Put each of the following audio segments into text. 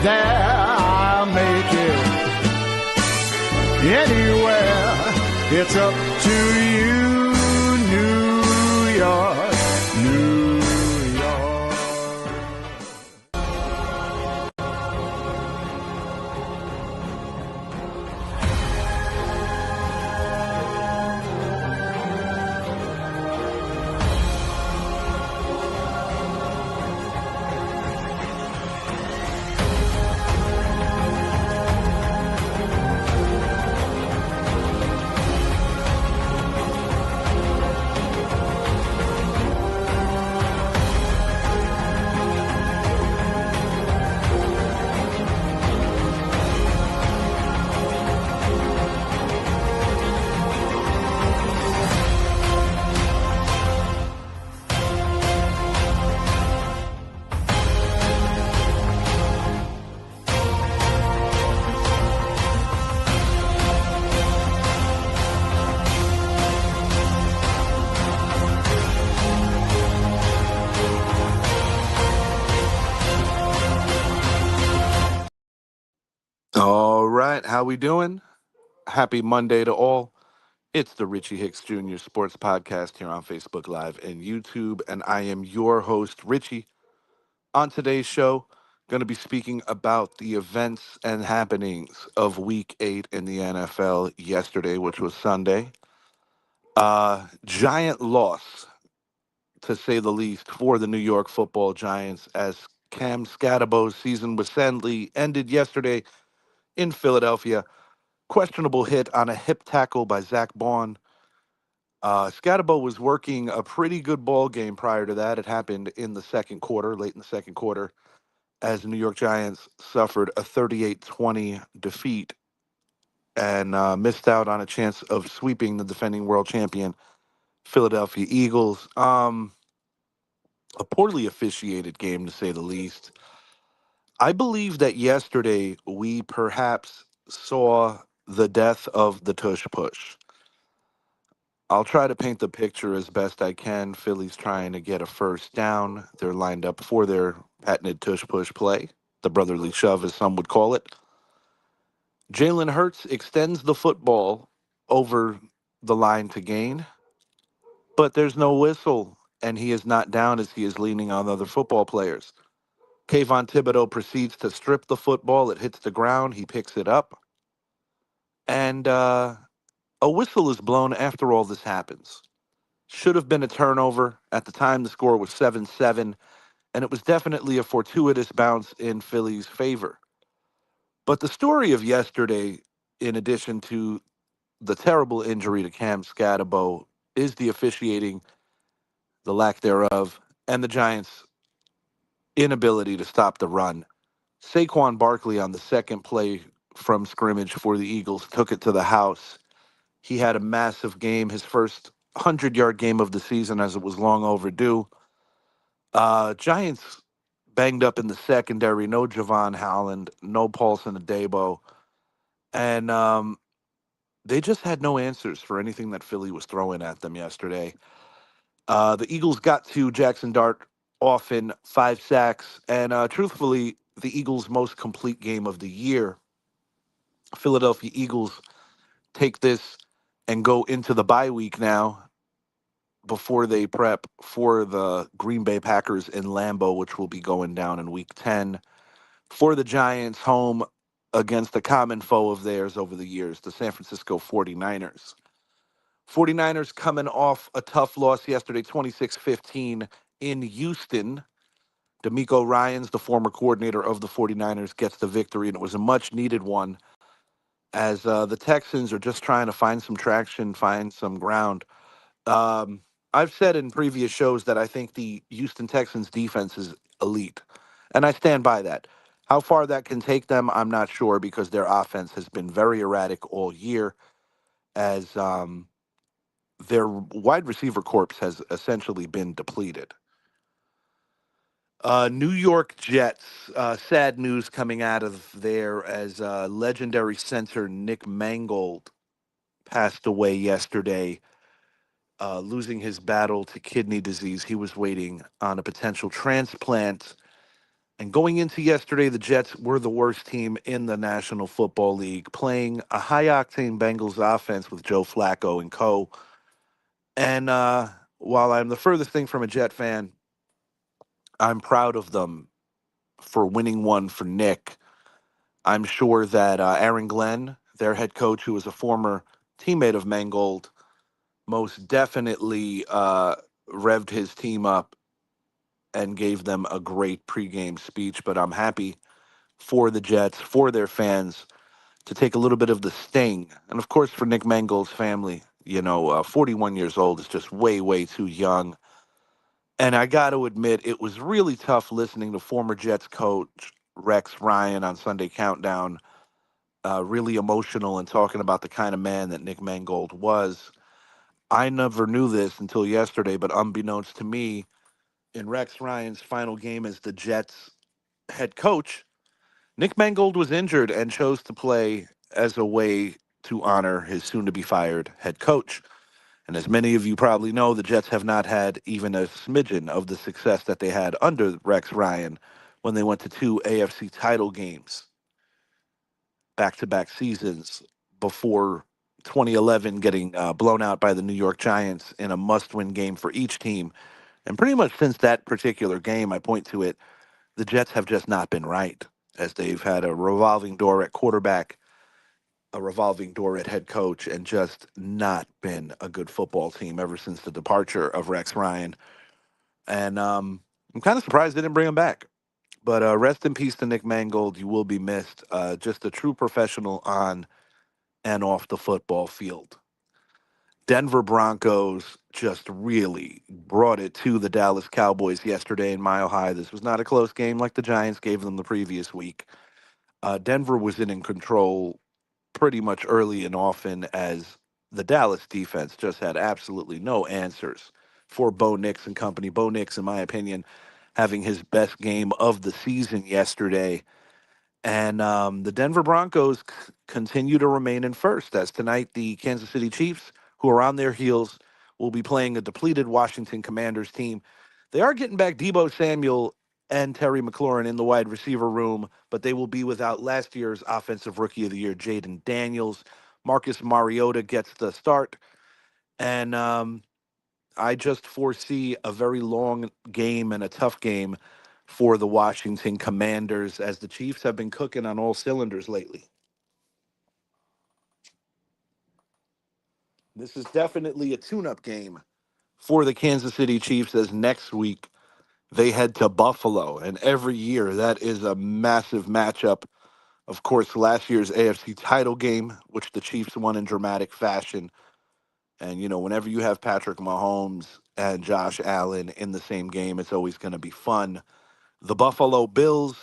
there, I'll make it. Anywhere, it's up to you, New York, New York. All right, how we doing? Happy Monday to all. It's the Richie Hicks Jr. Sports Podcast here on Facebook Live and YouTube, and I am your host, Richie. On today's show, going to be speaking about the events and happenings of Week 8 in the NFL yesterday, which was Sunday. Giant loss, to say the least, for the New York Football Giants as Cam Scadabo's season was sadly ended yesterday in Philadelphia. Questionable hit on a hip tackle by Zach Baun. Scatabo was working a pretty good ball game prior to that. It happened in the second quarter, late in the second quarter, as the New York Giants suffered a 38-20 defeat and missed out on a chance of sweeping the defending world champion Philadelphia Eagles. A poorly officiated game, to say the least. I believe that yesterday we perhaps saw the death of the tush push. I'll try to paint the picture as best I can. Philly's trying to get a first down. They're lined up for their patented tush push play, the brotherly shove, as some would call it. Jalen Hurts extends the football over the line to gain, but there's no whistle, and he is not down as he is leaning on other football players. Kayvon Thibodeau proceeds to strip the football. It hits the ground. He picks it up, and a whistle is blown after all this happens. Should have been a turnover. At the time, the score was 7-7, and it was definitely a fortuitous bounce in Philly's favor. But the story of yesterday, in addition to the terrible injury to Cam Scatabo, is the officiating, the lack thereof, and the Giants' inability to stop the run. Saquon Barkley on the second play from scrimmage for the Eagles took it to the house. He had a massive game, his first 100-yard game of the season, as it was long overdue. Giants banged up in the secondary. No Javon Howland, no Paulson Adebo. And they just had no answers for anything that Philly was throwing at them yesterday. The Eagles got to Jackson Dart often, 5 sacks, and truthfully, the Eagles' most complete game of the year. Philadelphia Eagles take this and go into the bye week now before they prep for the Green Bay Packers in Lambeau, which will be going down in Week 10. For the Giants, home against a common foe of theirs over the years, the San Francisco 49ers. 49ers coming off a tough loss yesterday, 26-15 in Houston. D'Amico Ryans, the former coordinator of the 49ers, gets the victory, and it was a much-needed one as the Texans are just trying to find some traction, find some ground. I've said in previous shows that I think the Houston Texans defense is elite, and I stand by that. How far that can take them, I'm not sure, because their offense has been very erratic all year, as their wide receiver corps has essentially been depleted. New York Jets, sad news coming out of there as legendary center Nick Mangold passed away yesterday, losing his battle to kidney disease. He was waiting on a potential transplant And going into yesterday, the Jets were the worst team in the National Football League, playing a high octane Bengals offense with Joe Flacco and co. And while I'm the furthest thing from a Jet fan, I'm proud of them for winning one for Nick. I'm sure that Aaron Glenn, their head coach, who was a former teammate of Mangold, most definitely revved his team up and gave them a great pregame speech. But I'm happy for the Jets, for their fans, to take a little bit of the sting. And of course, for Nick Mangold's family, 41 years old is just way, way too young. And I got to admit, it was really tough listening to former Jets coach Rex Ryan on Sunday Countdown, really emotional and talking about the kind of man that Nick Mangold was. I never knew this until yesterday, but unbeknownst to me, in Rex Ryan's final game as the Jets head coach, Nick Mangold was injured and chose to play as a way to honor his soon to be fired head coach. And as many of you probably know, the Jets have not had even a smidgen of the success that they had under Rex Ryan when they went to two AFC title games back to back seasons before 2011 getting blown out by the New York Giants in a must win game for each team. And pretty much since that particular game, I point to it, the Jets have just not been right, as they've had a revolving door at quarterback, a revolving door at head coach, and just not been a good football team ever since the departure of Rex Ryan. And I'm kind of surprised they didn't bring him back. But rest in peace to Nick Mangold. You will be missed. Just a true professional on and off the football field. Denver Broncos just really brought it to the Dallas Cowboys yesterday in Mile High. This was not a close game like the Giants gave them the previous week. Denver was in control pretty much early and often, as the Dallas defense just had absolutely no answers for Bo Nix and company. Bo Nix, in my opinion, having his best game of the season yesterday. And the Denver Broncos continue to remain in first, as tonight the Kansas City Chiefs, who are on their heels, will be playing a depleted Washington Commanders team. They are getting back Debo Samuel and Terry McLaurin in the wide receiver room, but they will be without last year's Offensive Rookie of the Year, Jaden Daniels. Marcus Mariota gets the start. And I just foresee a very long game and a tough game for the Washington Commanders, as the Chiefs have been cooking on all cylinders lately. This is definitely a tune-up game for the Kansas City Chiefs, as next week they head to Buffalo. And every year that is a massive matchup. Of course, last year's AFC title game, which the Chiefs won in dramatic fashion. And, whenever you have Patrick Mahomes and Josh Allen in the same game, it's always going to be fun. The Buffalo Bills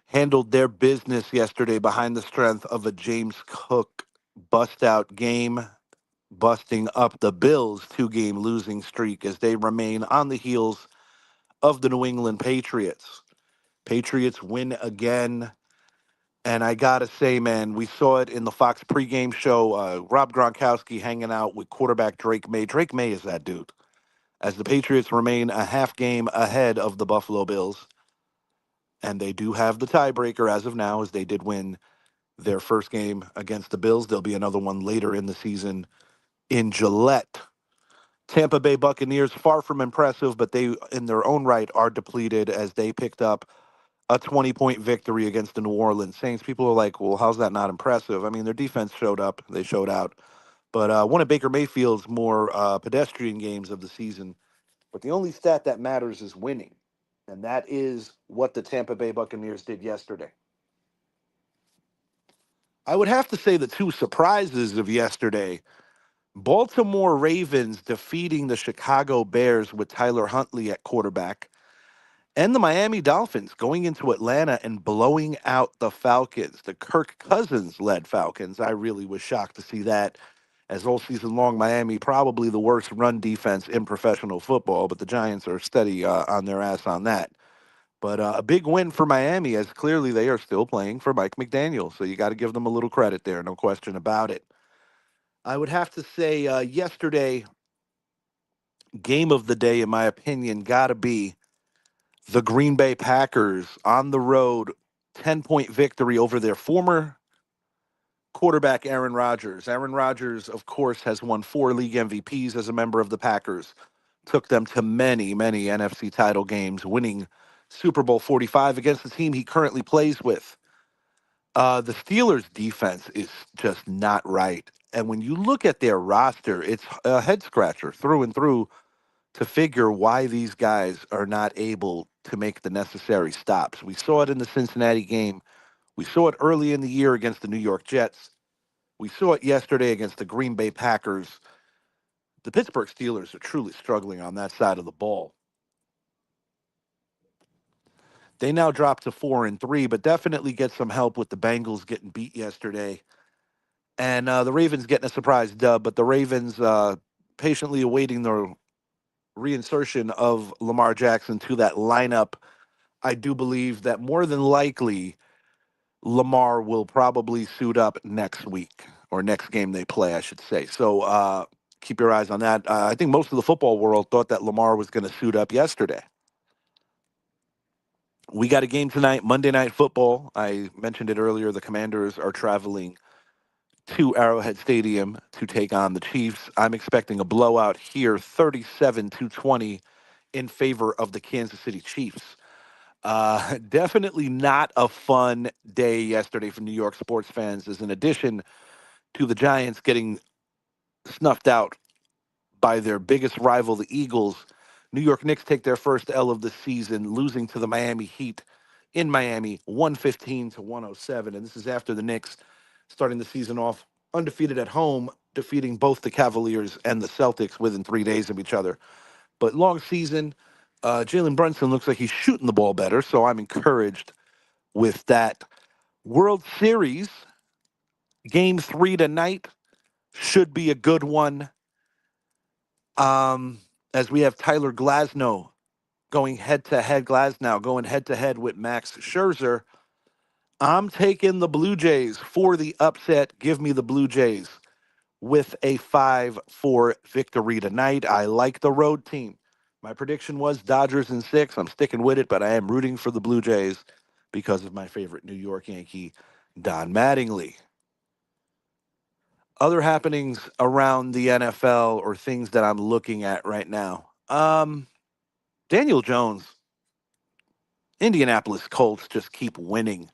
handled their business yesterday behind the strength of a James Cook bust out game, busting up the Bills' 2-game losing streak as they remain on the heels of the New England Patriots. Patriots win again. And I got to say, man, we saw it in the Fox pregame show. Rob Gronkowski hanging out with quarterback Drake May. Drake May is that dude. As the Patriots remain a half game ahead of the Buffalo Bills. And they do have the tiebreaker as of now, as they did win their first game against the Bills. There'll be another one later in the season in Gillette. Tampa Bay Buccaneers, far from impressive, but they, in their own right, are depleted as they picked up a 20-point victory against the New Orleans Saints. People are like, well, how's that not impressive? I mean, their defense showed up. They showed out. But one of Baker Mayfield's more pedestrian games of the season. But the only stat that matters is winning. And that is what the Tampa Bay Buccaneers did yesterday. I would have to say the two surprises of yesterday: Baltimore Ravens defeating the Chicago Bears with Tyler Huntley at quarterback, and the Miami Dolphins going into Atlanta and blowing out the Falcons, the Kirk Cousins-led Falcons. I really was shocked to see that, as all season long, Miami probably the worst run defense in professional football, but the Giants are steady on their ass on that. But a big win for Miami, as clearly they are still playing for Mike McDaniel. So you got to give them a little credit there, no question about it. I would have to say yesterday, game of the day, in my opinion, got to be The Green Bay Packers on the road, 10-point victory over their former quarterback, Aaron Rodgers. Aaron Rodgers, of course, has won 4 league MVPs as a member of the Packers, took them to many, many NFC title games, winning Super Bowl 45 against the team he currently plays with. The Steelers' defense is just not right. And when you look at their roster, it's a head scratcher through and through to figure why these guys are not able to make the necessary stops. We saw it in the Cincinnati game. We saw it early in the year against the New York Jets. We saw it yesterday against the Green Bay Packers. The Pittsburgh Steelers are truly struggling on that side of the ball. They now drop to 4-3, but definitely get some help with the Bengals getting beat yesterday. And the Ravens getting a surprise dub, but the Ravens patiently awaiting the reinsertion of Lamar Jackson to that lineup. I do believe that more than likely Lamar will probably suit up next week or next game they play, I should say. So keep your eyes on that. I think most of the football world thought that Lamar was going to suit up yesterday. We got a game tonight, Monday Night Football. I mentioned it earlier. The Commanders are traveling to Arrowhead Stadium to take on the Chiefs. I'm expecting a blowout here, 37-20 in favor of the Kansas City Chiefs. Definitely not a fun day yesterday for New York sports fans, as in addition to the Giants getting snuffed out by their biggest rival, the Eagles. New York Knicks take their first L of the season, losing to the Miami Heat in Miami, 115-107. And this is after the Knicks starting the season off undefeated at home, defeating both the Cavaliers and the Celtics within 3 days of each other. But long season, Jalen Brunson looks like he's shooting the ball better, so I'm encouraged with that. World Series, Game 3 tonight should be a good one. As we have Tyler Glasnow going head-to-head, Glasnow going head-to-head with Max Scherzer. I'm taking the Blue Jays for the upset. Give me the Blue Jays with a 5-4 victory tonight. I like the road team. My prediction was Dodgers in 6. I'm sticking with it, but I am rooting for the Blue Jays because of my favorite New York Yankee, Don Mattingly. Other happenings around the NFL or things that I'm looking at right now. Daniel Jones, Indianapolis Colts just keep winning.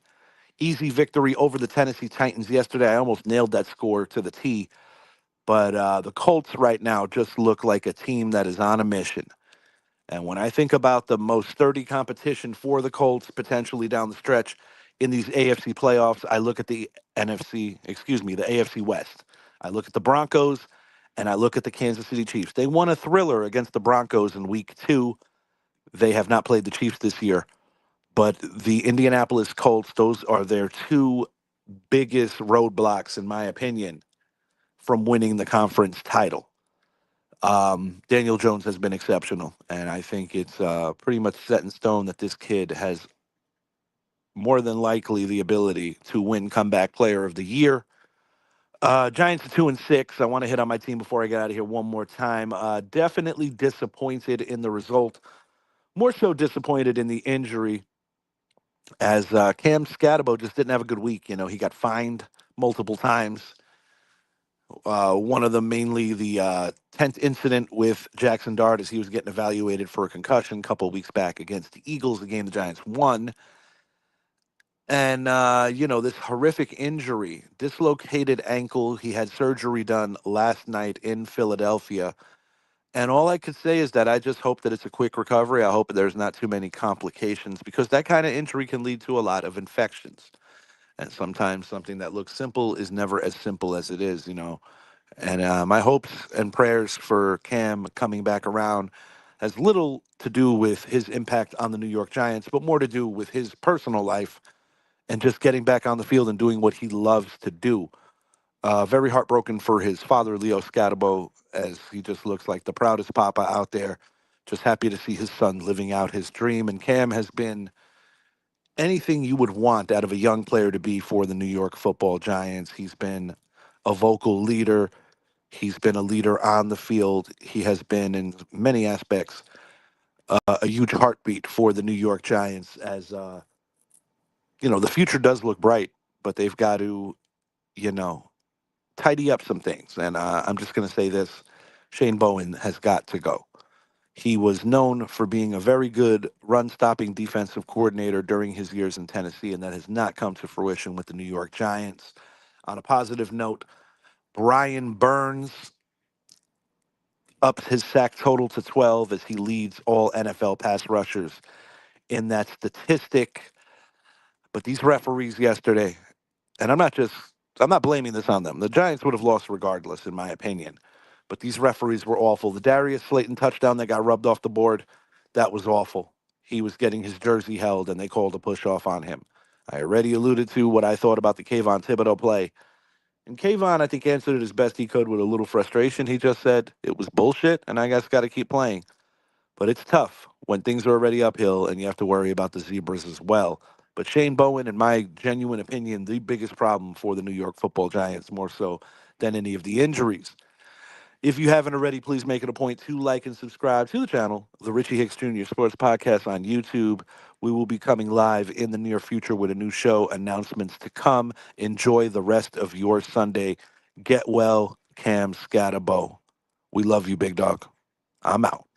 Easy victory over the Tennessee Titans yesterday. I almost nailed that score to the T. But the Colts right now just look like a team that is on a mission. And when I think about the most sturdy competition for the Colts potentially down the stretch in these AFC playoffs, I look at the AFC West. I look at the Broncos and I look at the Kansas City Chiefs. They won a thriller against the Broncos in week 2. They have not played the Chiefs this year. But the Indianapolis Colts, those are their 2 biggest roadblocks, in my opinion, from winning the conference title. Daniel Jones has been exceptional, and I think it's pretty much set in stone that this kid has more than likely the ability to win comeback player of the year. Giants are 2-6. I want to hit on my team before I get out of here one more time. Definitely disappointed in the result. More so disappointed in the injury, as Cam Scatabo just didn't have a good week. You know, he got fined multiple times. One of them mainly the 10th incident with Jackson Dart as he was getting evaluated for a concussion a couple of weeks back against the Eagles, the game the Giants won. And, this horrific injury, dislocated ankle. He had surgery done last night in Philadelphia. And all I could say is that I just hope that it's a quick recovery. I hope there's not too many complications, because that kind of injury can lead to a lot of infections. And sometimes something that looks simple is never as simple as it is. And my hopes and prayers for Cam coming back around has little to do with his impact on the New York Giants, but more to do with his personal life and just getting back on the field and doing what he loves to do. Very heartbroken for his father, Leo Scatabo, as he just looks like the proudest papa out there. Just happy to see his son living out his dream. And Cam has been anything you would want out of a young player to be for the New York Football Giants. He's been a vocal leader. He's been a leader on the field. He has been, in many aspects, a huge heartbeat for the New York Giants. As the future does look bright, but they've got to you know tidy up some things. And I'm just going to say this: Shane Bowen has got to go. He was known for being a very good run stopping defensive coordinator during his years in Tennessee, and that has not come to fruition with the New York Giants. On a positive note, Brian Burns ups his sack total to 12 as he leads all NFL pass rushers in that statistic. But these referees yesterday, and I'm not blaming this on them. The Giants would have lost regardless, in my opinion. But these referees were awful. The Darius Slayton touchdown that got rubbed off the board, that was awful. He was getting his jersey held, and they called a push off on him. I already alluded to what I thought about the Kayvon Thibodeau play. And Kayvon, I think, answered it as best he could with a little frustration. He just said it was bullshit, and I guess got to keep playing. But it's tough when things are already uphill and you have to worry about the Zebras as well. But Shane Bowen, in my genuine opinion, the biggest problem for the New York football Giants, more so than any of the injuries. If you haven't already, please make it a point to like and subscribe to the channel, the Richie Hicks Jr. Sports Podcast on YouTube. We will be coming live in the near future with a new show, announcements to come. Enjoy the rest of your Sunday. Get well, Cam Scatterbo. We love you, big dog. I'm out.